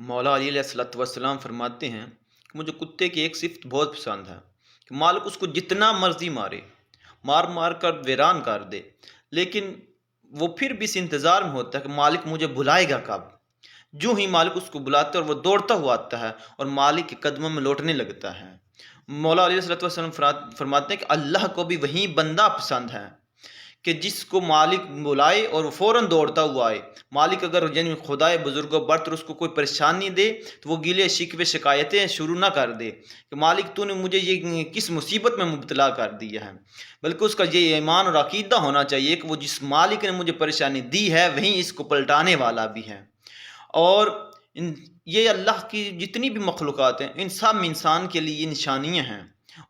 मौला अली अलैहिस्सलाम फरमाते हैं कि मुझे कुत्ते की एक सिफ़त बहुत पसंद है कि मालिक उसको जितना मर्ज़ी मारे, मार मार कर वीरान कर दे, लेकिन वो फिर भी इस इंतज़ार में होता है कि मालिक मुझे बुलाएगा कब। जो ही मालिक उसको बुलाता है और वो दौड़ता हुआ आता है और मालिक के कदमों में लौटने लगता है। मौला अली अलैहिस्सलाम फरमाते हैं कि अल्लाह को भी वही बंदा पसंद है कि जिसको मालिक बुलाए और वो फ़ौरन दौड़ता हुआ आए। मालिक अगर यानी खुदाए बुज़ुर्ग बरतर उसको कोई परेशानी दे तो वो गिले शिकवे शिकायतें शुरू ना कर दे कि मालिक तूने मुझे ये किस मुसीबत में मुब्तला कर दिया है, बल्कि उसका ये ईमान और अकीदा होना चाहिए कि वो जिस मालिक ने मुझे परेशानी दी है वहीं इसको पलटाने वाला भी है। और इन ये अल्लाह की जितनी भी मखलूक़ात हैं इन सब में इंसान के लिए ये निशानियाँ हैं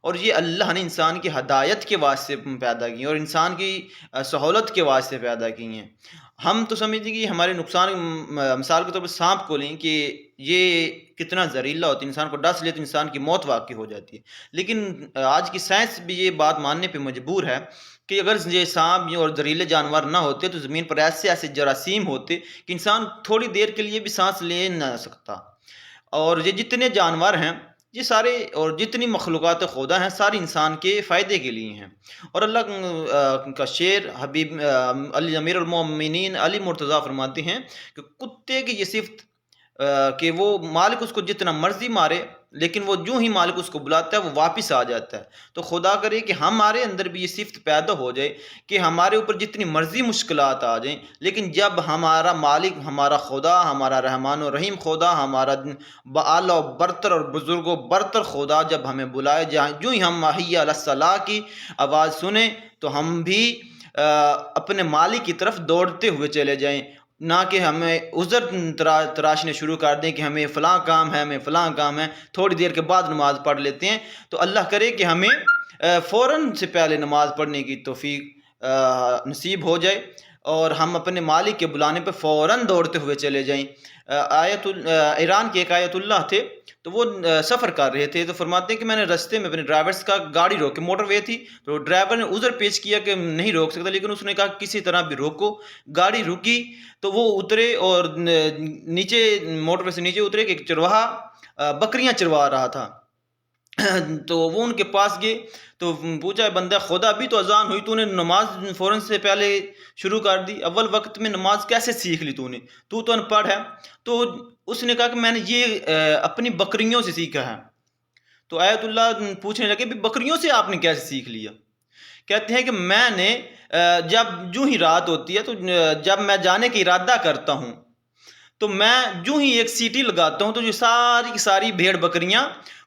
और ये अल्लाह ने इंसान की हदायत के वास्ते पैदा की हैं और इंसान की सहूलत के वास्ते पैदा की हैं। हम तो समझते कि हमारे नुकसान मिसाल के तौर पर सांप को लें कि ये कितना ज़हरीला होता है, इंसान को डस ले तो इंसान की मौत वाक़ई हो जाती है। लेकिन आज की साइंस भी ये बात मानने पे मजबूर है कि अगर ये सांप और ज़हरीले जानवर ना होते तो ज़मीन पर ऐसे ऐसे जरासीम होते कि इंसान थोड़ी देर के लिए भी सांस ले ना सकता। और ये जितने जानवर हैं ये सारे और जितनी मखलूक़ात खुदा हैं सारी इंसान के फ़ायदे के लिए हैं। और अल्लाह का शेर हबीब अली अमीरुल मोमिनीन अली मुर्तज़ा फरमाते हैं कि कुत्ते की ये सिफ़त कि वो मालिक उसको जितना मर्ज़ी मारे लेकिन वो यूँ ही मालिक उसको बुलाता है वो वापस आ जाता है। तो खुदा करे कि हमारे अंदर भी ये सिफ़त पैदा हो जाए कि हमारे ऊपर जितनी मर्ज़ी मुश्किलात आ जाएँ, लेकिन जब हमारा मालिक, हमारा खुदा, हमारा रहमान और रहीम खुदा, हमारा आला व बरतर और बुज़ुर्ग व बरतर खुदा जब हमें बुलाए, जहाँ यूँ ही हम हैया अलस्सलाह की आवाज़ सुने तो हम भी अपने मालिक की तरफ दौड़ते हुए चले जाएँ, ना कि हमें उज़र तराशने शुरू कर दें कि हमें फ़लाँ काम है, हमें फ़लाँ काम है, थोड़ी देर के बाद नमाज़ पढ़ लेते हैं। तो अल्लाह करे कि हमें फ़ौरन से पहले नमाज़ पढ़ने की तौफ़ीक नसीब हो जाए और हम अपने मालिक के बुलाने पे फ़ौरन दौड़ते हुए चले जाएँ। ईरान के एक आयतुल्लाह थे, तो वो सफ़र कर रहे थे, तो फरमाते हैं कि मैंने रास्ते में अपने ड्राइवर्स का गाड़ी रोकी, मोटरवे थी, तो ड्राइवर ने उज़र पेश किया कि नहीं रोक सकता, लेकिन उसने कहा किसी तरह भी रोको। गाड़ी रुकी तो वो उतरे और नीचे मोटरवे से नीचे उतरे कि एक चरवाहा बकरियां चरवा रहा था। तो वो उनके पास गए तो पूछा, बंदा खुदा अभी तो अजान हुई, तूने नमाज फ़ौरन से पहले शुरू कर दी, अव्वल वक्त में नमाज कैसे सीख ली तूने, तू तो अनपढ़ है। तो उसने कहा कि मैंने ये अपनी बकरियों से सीखा है। तो आयतुल्लाह पूछने लगे भी बकरियों से आपने कैसे सीख लिया। कहते हैं कि मैंने जब यूं ही रात होती है तो जब मैं जाने का इरादा करता हूँ तो मैं यूं ही एक सीटी लगाता हूँ तो जो सारी की सारी भेड़ बकरियां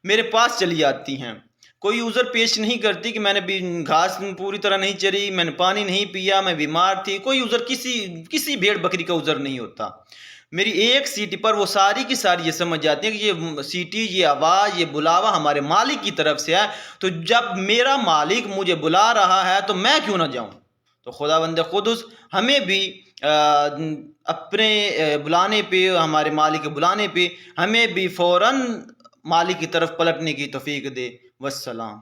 मेरे पास चली आती हैं। कोई उज़र पेश नहीं करती कि मैंने भी घास पूरी तरह नहीं चरी, मैंने पानी नहीं पिया, मैं बीमार थी, कोई उज़र किसी भेड़ बकरी का उज़र नहीं होता। मेरी एक सीटी पर वो सारी की सारी ये समझ जाती हैं कि ये सीटी, ये आवाज़, ये बुलावा हमारे मालिक की तरफ से है। तो जब मेरा मालिक मुझे बुला रहा है तो मैं क्यों ना जाऊं। तो खुदावंद खुदुस हमें भी अपने बुलाने पे, हमारे मालिक के बुलाने पे हमें भी फ़ौरन मालिक की तरफ पलटने की तौफीक दे। वस्सलाम।